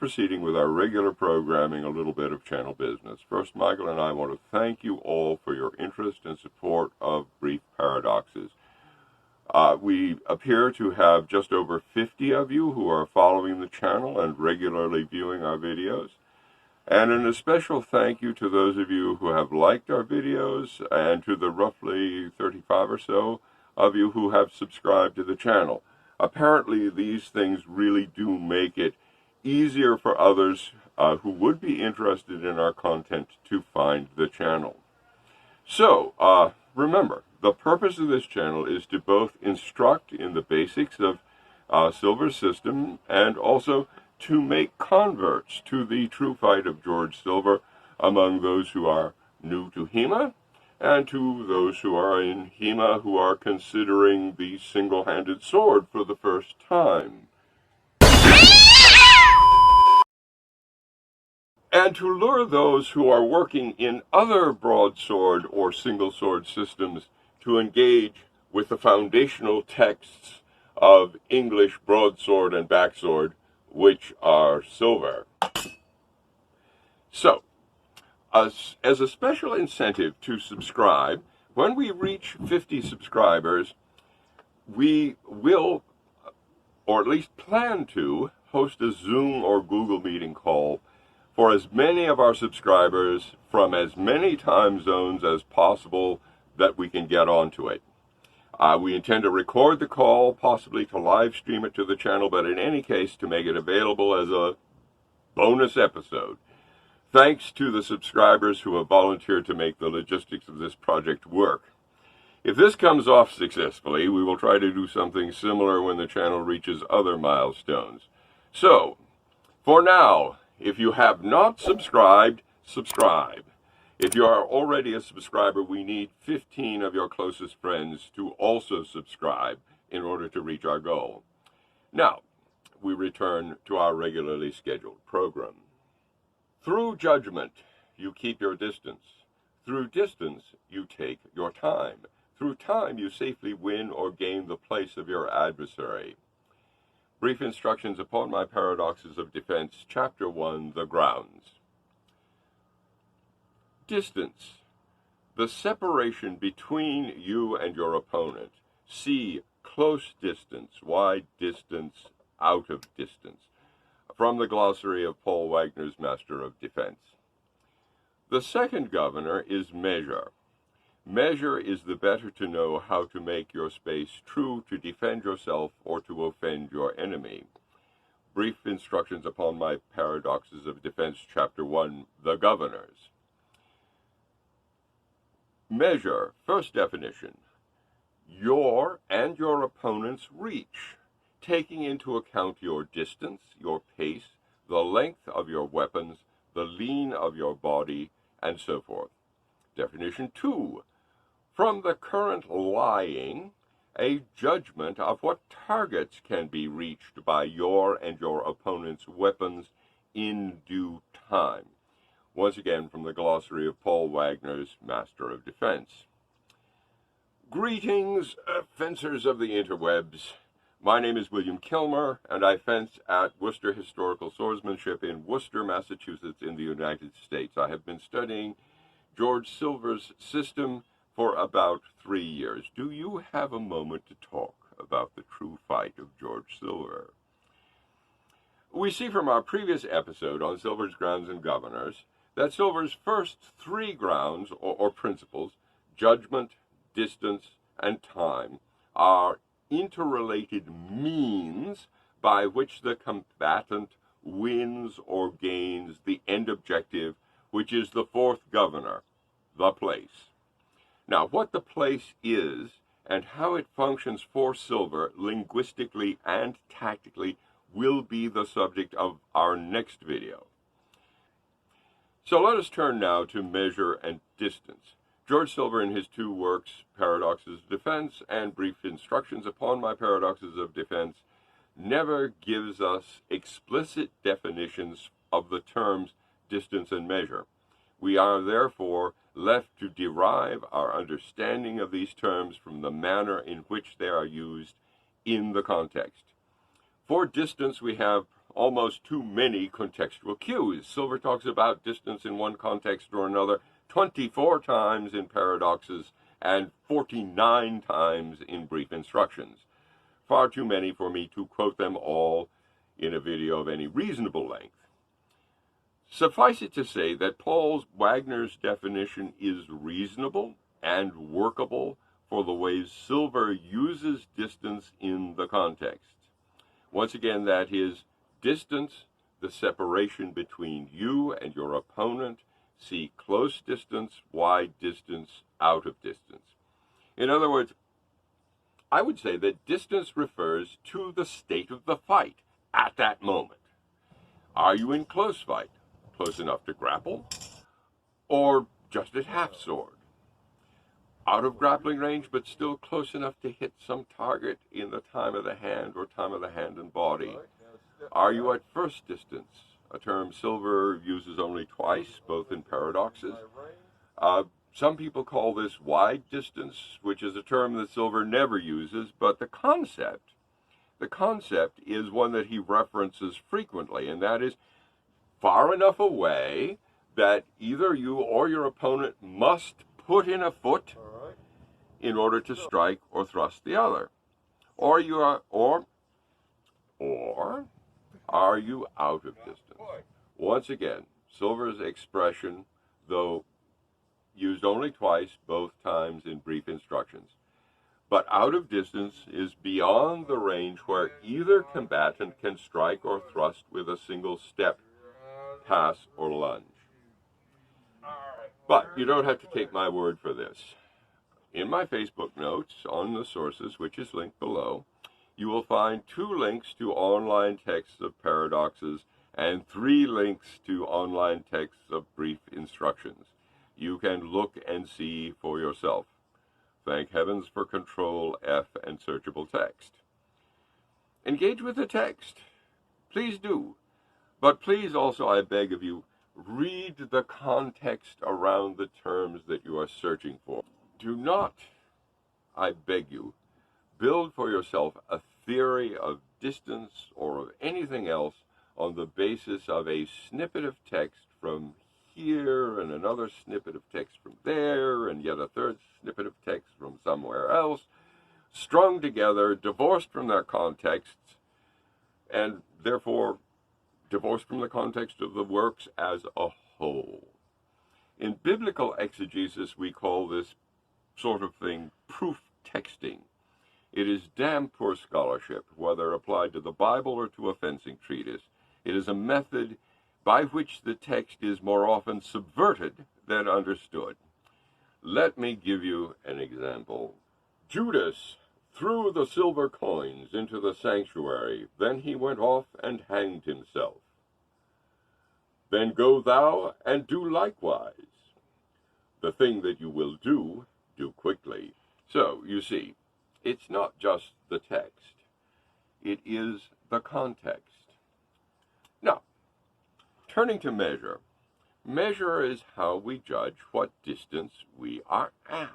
proceeding with our regular programming, a little bit of channel business. First, Michael and I want to thank you all for your interest and support of Brief Paradoxes. We appear to have just over 50 of you who are following the channel and regularly viewing our videos. And an especial thank you to those of you who have liked our videos and to the roughly 35 or so of you who have subscribed to the channel. Apparently, these things really do make it easier for others who would be interested in our content to find the channel. So, remember, the purpose of this channel is to both instruct in the basics of Silver's system and also to make converts to the true fight of George Silver among those who are new to HEMA and to those who are in HEMA who are considering the single-handed sword for the first time. And to lure those who are working in other broadsword or single-sword systems to engage with the foundational texts of English broadsword and backsword, which are silver. So, as a special incentive to subscribe, when we reach 50 subscribers, we will, or at least plan to, host a Zoom or Google meeting call for as many of our subscribers from as many time zones as possible that we can get onto it. We intend to record the call, possibly to live stream it to the channel, but in any case to make it available as a bonus episode. Thanks to the subscribers who have volunteered to make the logistics of this project work. If this comes off successfully, we will try to do something similar when the channel reaches other milestones. So, for now, if you have not subscribed, subscribe. If you are already a subscriber, we need 15 of your closest friends to also subscribe in order to reach our goal. Now, we return to our regularly scheduled program. Through judgment, you keep your distance. Through distance, you take your time. Through time, you safely win or gain the place of your adversary. Brief instructions upon my paradoxes of defense, Chapter 1, The Grounds. Distance. The separation between you and your opponent. C, close distance, wide distance, out of distance. From the glossary of Paul Wagner's Master of Defense. The second governor is measure. Measure is the better to know how to make your space true to defend yourself or to offend your enemy. Brief instructions upon my paradoxes of defense, Chapter 1, The Governors. Measure, first definition, your and your opponent's reach, taking into account your distance, your pace, the length of your weapons, the lean of your body, and so forth. Definition 2, from the current lying, a judgment of what targets can be reached by your and your opponent's weapons in due time. Once again, from the glossary of Paul Wagner's Master of Defense. Greetings, fencers of the interwebs. My name is William Kilmer, and I fence at Worcester Historical Swordsmanship in Worcester, Massachusetts, in the United States. I have been studying George Silver's system for about 3 years. Do you have a moment to talk about the true fight of George Silver? We see from our previous episode on Silver's Grounds and Governors that Silver's first 3 grounds, or principles, judgment, distance, and time, are interrelated means by which the combatant wins or gains the end objective, which is the 4th governor, the place. Now, what the place is and how it functions for Silver, linguistically and tactically, will be the subject of our next video. So let us turn now to measure and distance. George Silver, in his 2 works, Paradoxes of Defense and Brief Instructions upon My Paradoxes of Defense, never gives us explicit definitions of the terms distance and measure. We are therefore left to derive our understanding of these terms from the manner in which they are used in the context. For distance, we have almost too many contextual cues. Silver talks about distance in one context or another 24 times in paradoxes and 49 times in brief instructions. Far too many for me to quote them all in a video of any reasonable length. Suffice it to say that Paul Wagner's definition is reasonable and workable for the ways Silver uses distance in the context. Once again, that is distance, the separation between you and your opponent. See close distance, wide distance, out of distance. In other words, I would say that distance refers to the state of the fight at that moment. Are you in close fight? Close enough to grapple? Or just at half sword? Out of grappling range, but still close enough to hit some target in the time of the hand or time of the hand and body? Are you at first distance, a term Silver uses only twice, both in paradoxes? Some people call this wide distance, which is a term that Silver never uses, but the concept is one that he references frequently, and that is far enough away that either you or your opponent must put in a foot in order to strike or thrust the other. Or are you out of distance? Once again, Silver's expression, though used only twice, both times in brief instructions. But out of distance is beyond the range where either combatant can strike or thrust with a single step, pass, or lunge. But you don't have to take my word for this. In my Facebook notes on the sources, which is linked below, you will find 2 links to online texts of paradoxes and 3 links to online texts of brief instructions. You can look and see for yourself. Thank heavens for Control F and searchable text. Engage with the text. Please do. But please also, I beg of you, read the context around the terms that you are searching for. Do not, I beg you, build for yourself a theory of distance or of anything else on the basis of a snippet of text from here and another snippet of text from there and yet a third snippet of text from somewhere else, strung together, divorced from their contexts, and therefore divorced from the context of the works as a whole. In biblical exegesis, we call this sort of thing proof texting. It is damn poor scholarship, whether applied to the Bible or to a fencing treatise. It is a method by which the text is more often subverted than understood. Let me give you an example. Judas threw the silver coins into the sanctuary. Then he went off and hanged himself. Then go thou and do likewise. The thing that you will do, do quickly. So, you see, it's not just the text. It is the context. Now, turning to measure. Measure is how we judge what distance we are at.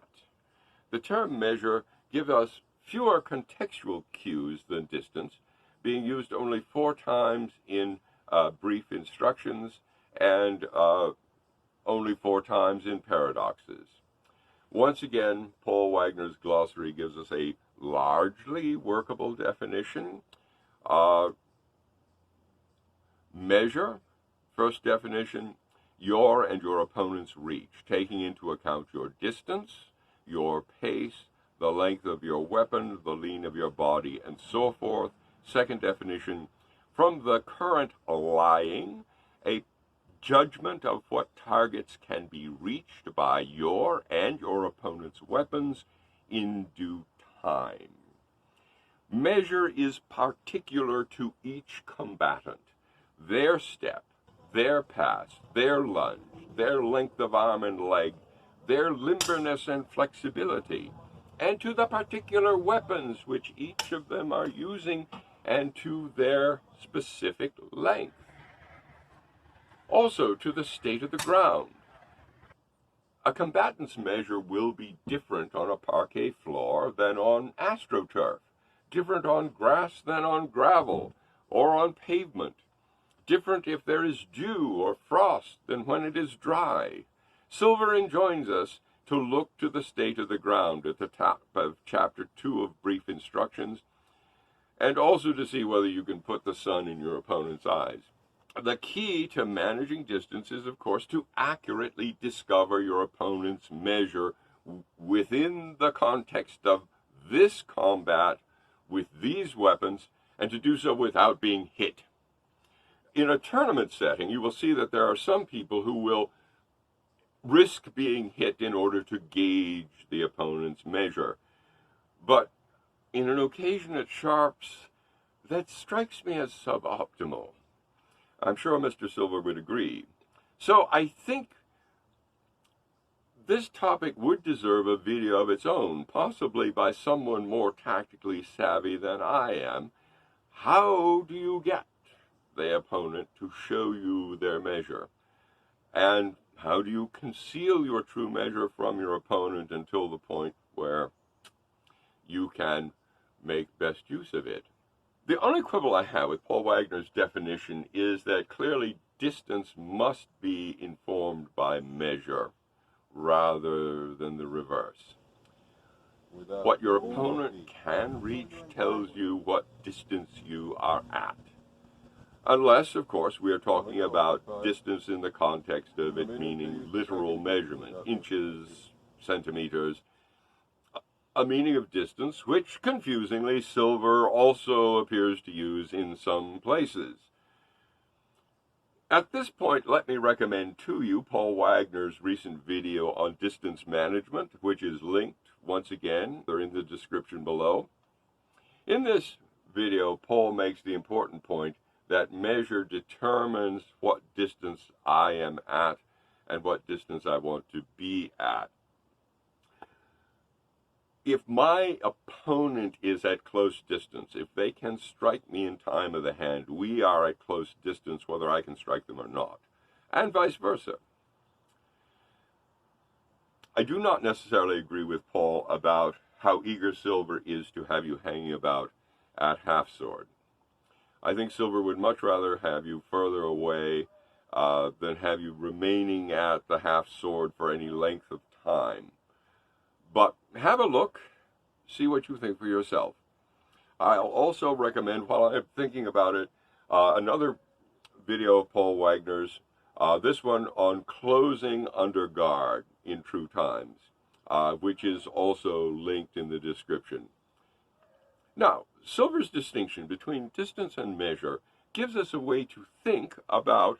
The term measure gives us fewer contextual cues than distance, being used only 4 times in brief instructions and only 4 times in paradoxes. Once again, Paul Wagner's glossary gives us a largely workable definition. Measure, first definition, your and your opponent's reach, taking into account your distance, your pace, the length of your weapon, the lean of your body, and so forth. Second definition, from the current lying, a judgment of what targets can be reached by your and your opponent's weapons in due time. Measure is particular to each combatant. Their step, their pass, their lunge, their length of arm and leg, their limberness and flexibility, and to the particular weapons which each of them are using, and to their specific length. Also to the state of the ground. A combatant's measure will be different on a parquet floor than on astroturf, different on grass than on gravel, or on pavement, different if there is dew or frost than when it is dry. Silver enjoins us to look to the state of the ground at the top of Chapter 2 of Brief Instructions, and also to see whether you can put the sun in your opponent's eyes. The key to managing distance is, of course, to accurately discover your opponent's measure within the context of this combat with these weapons, and to do so without being hit. In a tournament setting, you will see that there are some people who will risk being hit in order to gauge the opponent's measure. But in an occasion at Sharps, that strikes me as suboptimal. I'm sure Mr. Silver would agree. So I think this topic would deserve a video of its own, possibly by someone more tactically savvy than I am. How do you get the opponent to show you their measure? And how do you conceal your true measure from your opponent until the point where you can make best use of it? The only quibble I have with Paul Wagner's definition is that clearly distance must be informed by measure rather than the reverse. What your opponent can reach tells you what distance you are at. Unless, of course, we are talking about distance in the context of it meaning literal measurement, inches, centimeters, a meaning of distance which, confusingly, Silver also appears to use in some places. At this point, let me recommend to you Paul Wagner's recent video on distance management, which is linked once again. They're in the description below. In this video, Paul makes the important point that measure determines what distance I am at and what distance I want to be at. If my opponent is at close distance, if they can strike me in time of the hand, we are at close distance whether I can strike them or not, and vice versa. I do not necessarily agree with Paul about how eager Silver is to have you hanging about at half sword. I think Silver would much rather have you further away than have you remaining at the half sword for any length of time. But have a look, see what you think for yourself. I'll also recommend, while I'm thinking about it, another video of Paul Wagner's, this one on closing under guard in true times, which is also linked in the description. Now, Silver's distinction between distance and measure gives us a way to think about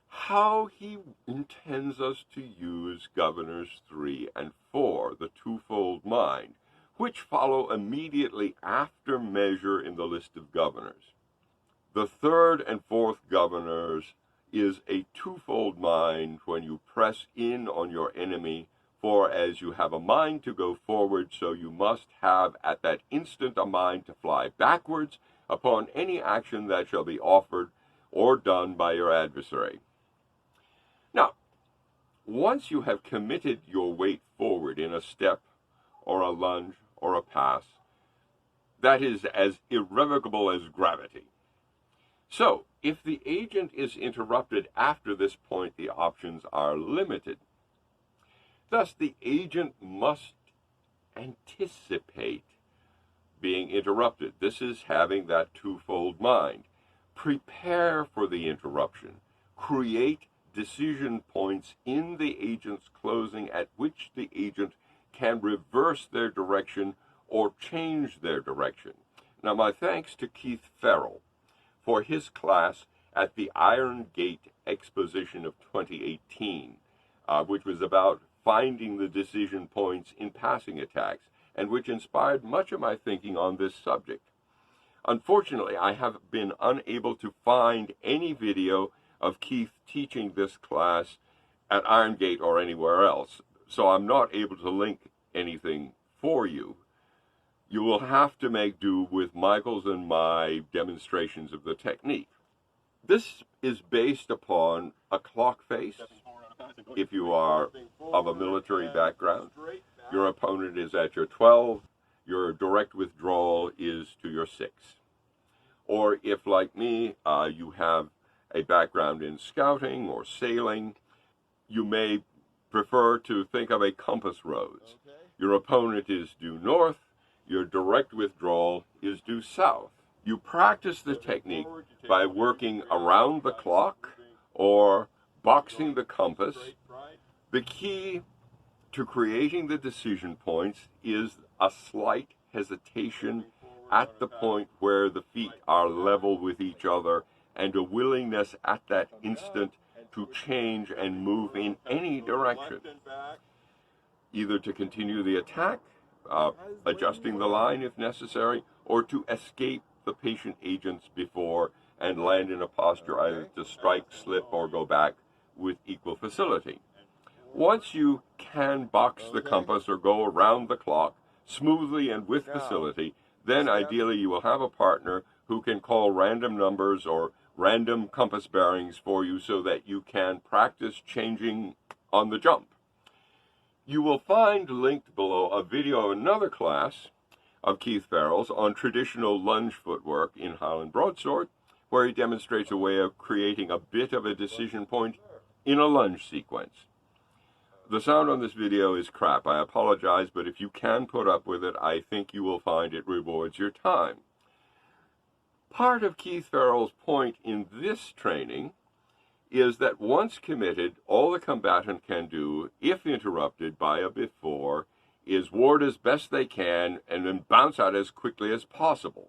how he intends us to use Governors 3 and 4, the twofold mind, which follow immediately after measure in the list of governors. The third and fourth governors is a twofold mind when you press in on your enemy, for as you have a mind to go forward, so you must have at that instant a mind to fly backwards upon any action that shall be offered or done by your adversary. Now, once you have committed your weight forward in a step or a lunge or a pass, that is as irrevocable as gravity. So, if the agent is interrupted after this point, the options are limited. Thus, the agent must anticipate being interrupted. This is having that twofold mind. Prepare for the interruption. Create decision points in the agent's closing at which the agent can reverse their direction or change their direction. Now, my thanks to Keith Farrell for his class at the Iron Gate Exposition of 2018, which was about finding the decision points in passing attacks, and which inspired much of my thinking on this subject. Unfortunately, I have been unable to find any video of Keith teaching this class at Iron Gate or anywhere else, so I'm not able to link anything for you. You will have to make do with Michael's and my demonstrations of the technique. This is based upon a clock face. If you are of a military background, your opponent is at your 12, your direct withdrawal is to your 6. Or if, like me, you have a background in scouting or sailing, you may prefer to think of a compass rose. Your opponent is due north, your direct withdrawal is due south. You practice the technique by working around the clock or boxing the compass. The key to creating the decision points is a slight hesitation at the point where the feet are level with each other, and a willingness at that instant to change and move in any direction, either to continue the attack, adjusting the line if necessary, or to escape the patient agents before and land in a posture either to strike, slip, or go back with equal facility. Once you can box the compass or go around the clock smoothly and with facility, then ideally you will have a partner who can call random numbers or random compass bearings for you so that you can practice changing on the jump. You will find linked below a video of another class of Keith Farrell's on traditional lunge footwork in Highland Broadsword, where he demonstrates a way of creating a bit of a decision point in a lunge sequence. The sound on this video is crap. I apologize, but if you can put up with it, I think you will find it rewards your time. Part of Keith Farrell's point in this training is that once committed, all the combatant can do, if interrupted by a before, is ward as best they can and then bounce out as quickly as possible.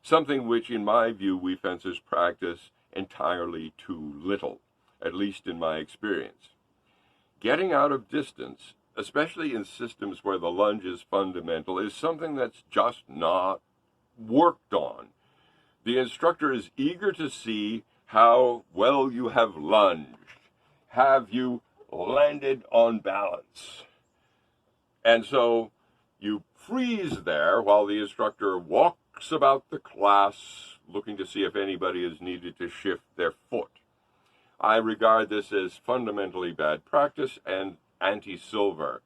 Something which, in my view, we fencers practice entirely too little, at least in my experience. Getting out of distance, especially in systems where the lunge is fundamental, is something that's just not worked on. The instructor is eager to see how well you have lunged. Have you landed on balance? And so you freeze there while the instructor walks about the class looking to see if anybody is needed to shift their foot. I regard this as fundamentally bad practice and anti-silver.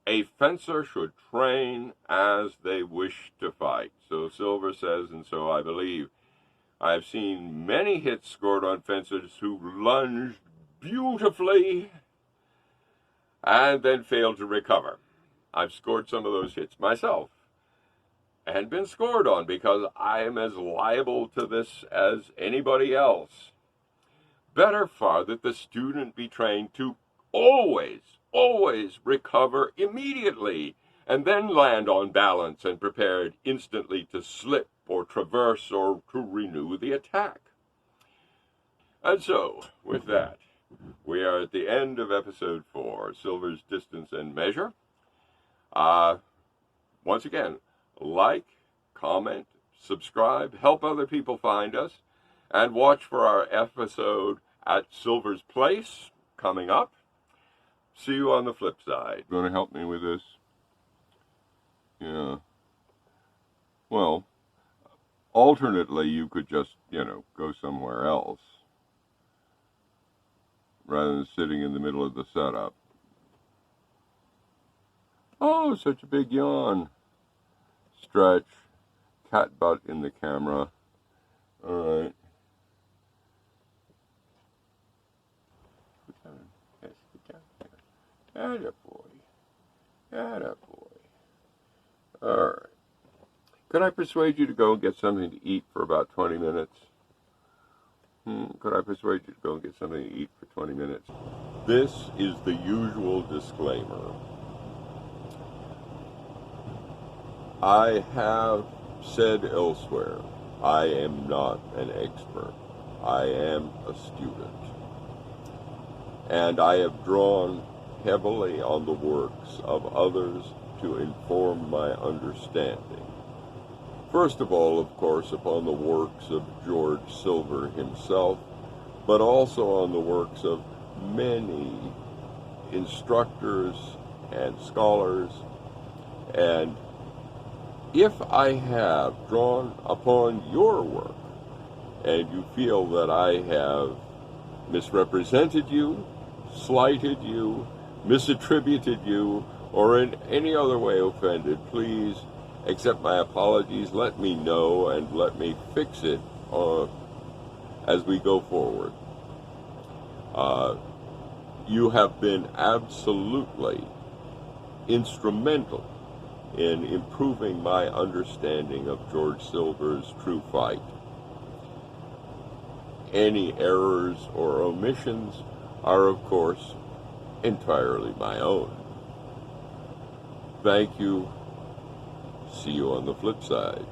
A fencer should train as they wish to fight. So Silver says, and so I believe. I've seen many hits scored on fencers who lunged beautifully and then failed to recover. I've scored some of those hits myself and been scored on because I am as liable to this as anybody else. Better far that the student be trained to always recover immediately and then land on balance and prepared instantly to slip or traverse or to renew the attack. And so, with that, we are at the end of episode 4, Silver's Distance and Measure. Once again, like, comment, subscribe, help other people find us, and watch for our episode at Silver's Place coming up. See you on the flip side. Going to help me with this? Yeah. Well, alternately, you could just, go somewhere else rather than sitting in the middle of the setup. Oh, such a big yawn. Stretch. Cat butt in the camera. All right. Attaboy. Attaboy. All right. Could I persuade you to go and get something to eat for about 20 minutes? Could I persuade you to go and get something to eat for 20 minutes? This is the usual disclaimer. I have said elsewhere, I am not an expert. I am a student. And I have drawn heavily on the works of others to inform my understanding. First of all, of course, upon the works of George Silver himself, but also on the works of many instructors and scholars. And if I have drawn upon your work and you feel that I have misrepresented you, slighted you, misattributed you, or in any other way offended, please accept my apologies, let me know, and let me fix it as we go forward. You have been absolutely instrumental in improving my understanding of George Silver's True Fight. Any errors or omissions are, of course, entirely my own. Thank you. See you on the flip side.